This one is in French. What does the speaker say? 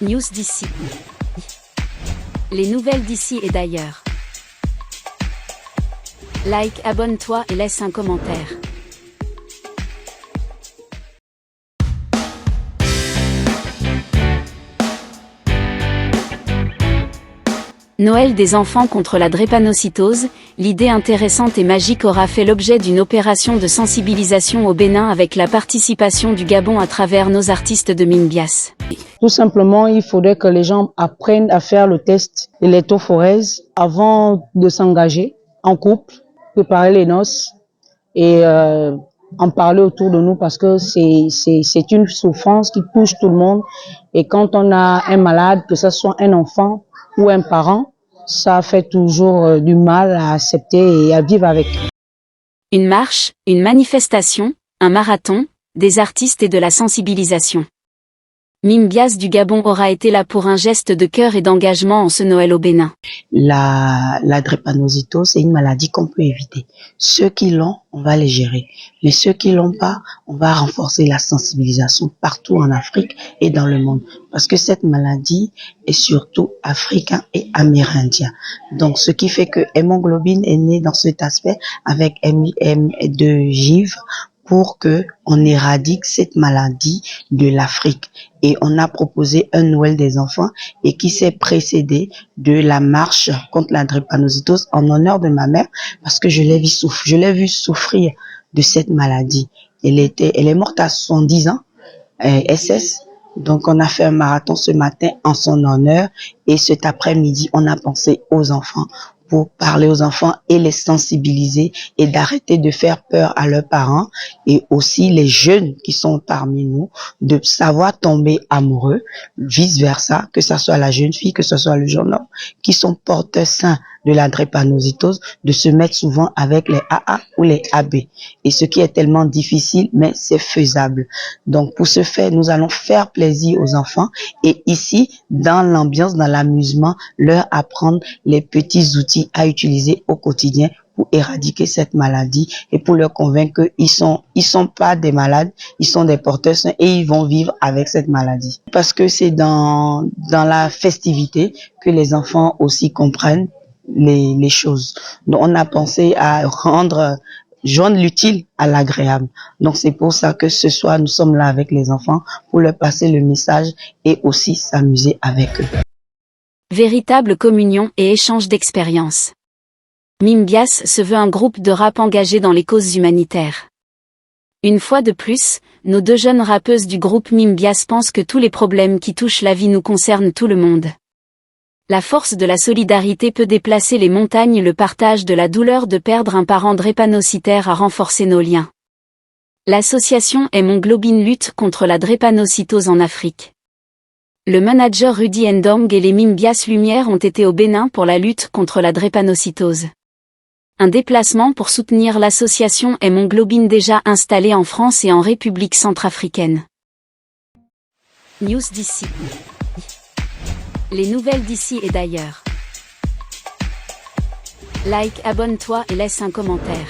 News d'ici. Les nouvelles d'ici et d'ailleurs. Like, abonne-toi et laisse un commentaire. Noël des enfants contre la drépanocytose, l'idée intéressante et magique aura fait l'objet d'une opération de sensibilisation au Bénin avec la participation du Gabon à travers nos artistes de Mimbias. Tout simplement, il faudrait que les gens apprennent à faire le test de l'électrophorèse avant de s'engager en couple, préparer les noces et en parler autour de nous parce que c'est une souffrance qui touche tout le monde. Et quand on a un malade, que ce soit un enfant ou un parent, ça fait toujours du mal à accepter et à vivre avec. Une marche, une manifestation, un marathon, des artistes et de la sensibilisation. Mimbias du Gabon aura été là pour un geste de cœur et d'engagement en ce Noël au Bénin. La drépanocytose, c'est une maladie qu'on peut éviter. Ceux qui l'ont, on va les gérer. Mais ceux qui l'ont pas, on va renforcer la sensibilisation partout en Afrique et dans le monde. Parce que cette maladie est surtout africain et amérindien. Donc, ce qui fait que hémoglobine est né dans cet aspect avec de givre pour que on éradique cette maladie de l'Afrique. Et on a proposé un Noël des enfants et qui s'est précédé de la marche contre la drépanocytose en honneur de ma mère parce que je l'ai vu souffrir de cette maladie. Elle est morte à 70 ans, SS. Donc, on a fait un marathon ce matin en son honneur et cet après-midi, on a pensé aux enfants pour parler aux enfants et les sensibiliser et d'arrêter de faire peur à leurs parents et aussi les jeunes qui sont parmi nous de savoir tomber amoureux, vice versa, que ce soit la jeune fille, que ce soit le jeune homme, qui sont porteurs sains de la drépanocytose, de se mettre souvent avec les AA ou les AB. Et ce qui est tellement difficile, mais c'est faisable. Donc, pour ce faire, nous allons faire plaisir aux enfants et ici, dans l'ambiance, dans l'amusement, leur apprendre les petits outils à utiliser au quotidien pour éradiquer cette maladie et pour leur convaincre qu'ils sont pas des malades, ils sont des porteurs sains et ils vont vivre avec cette maladie. Parce que c'est dans la festivité que les enfants aussi comprennent les choses. Donc, on a pensé à joindre l'utile à l'agréable. Donc, c'est pour ça que ce soir, nous sommes là avec les enfants pour leur passer le message et aussi s'amuser avec eux. Véritable communion et échange d'expériences. Mimbias se veut un groupe de rap engagé dans les causes humanitaires. Une fois de plus, nos deux jeunes rappeuses du groupe Mimbias pensent que tous les problèmes qui touchent la vie nous concernent tout le monde. La force de la solidarité peut déplacer les montagnes, le partage de la douleur de perdre un parent drépanocytaire a renforcé nos liens. L'association Hémoglobine lutte contre la drépanocytose en Afrique. Le manager Rudy Ndong et les Mimbias Lumière ont été au Bénin pour la lutte contre la drépanocytose. Un déplacement pour soutenir l'association Hémoglobine déjà installée en France et en République centrafricaine. News d'ici. Les nouvelles d'ici et d'ailleurs. Like, abonne-toi et laisse un commentaire.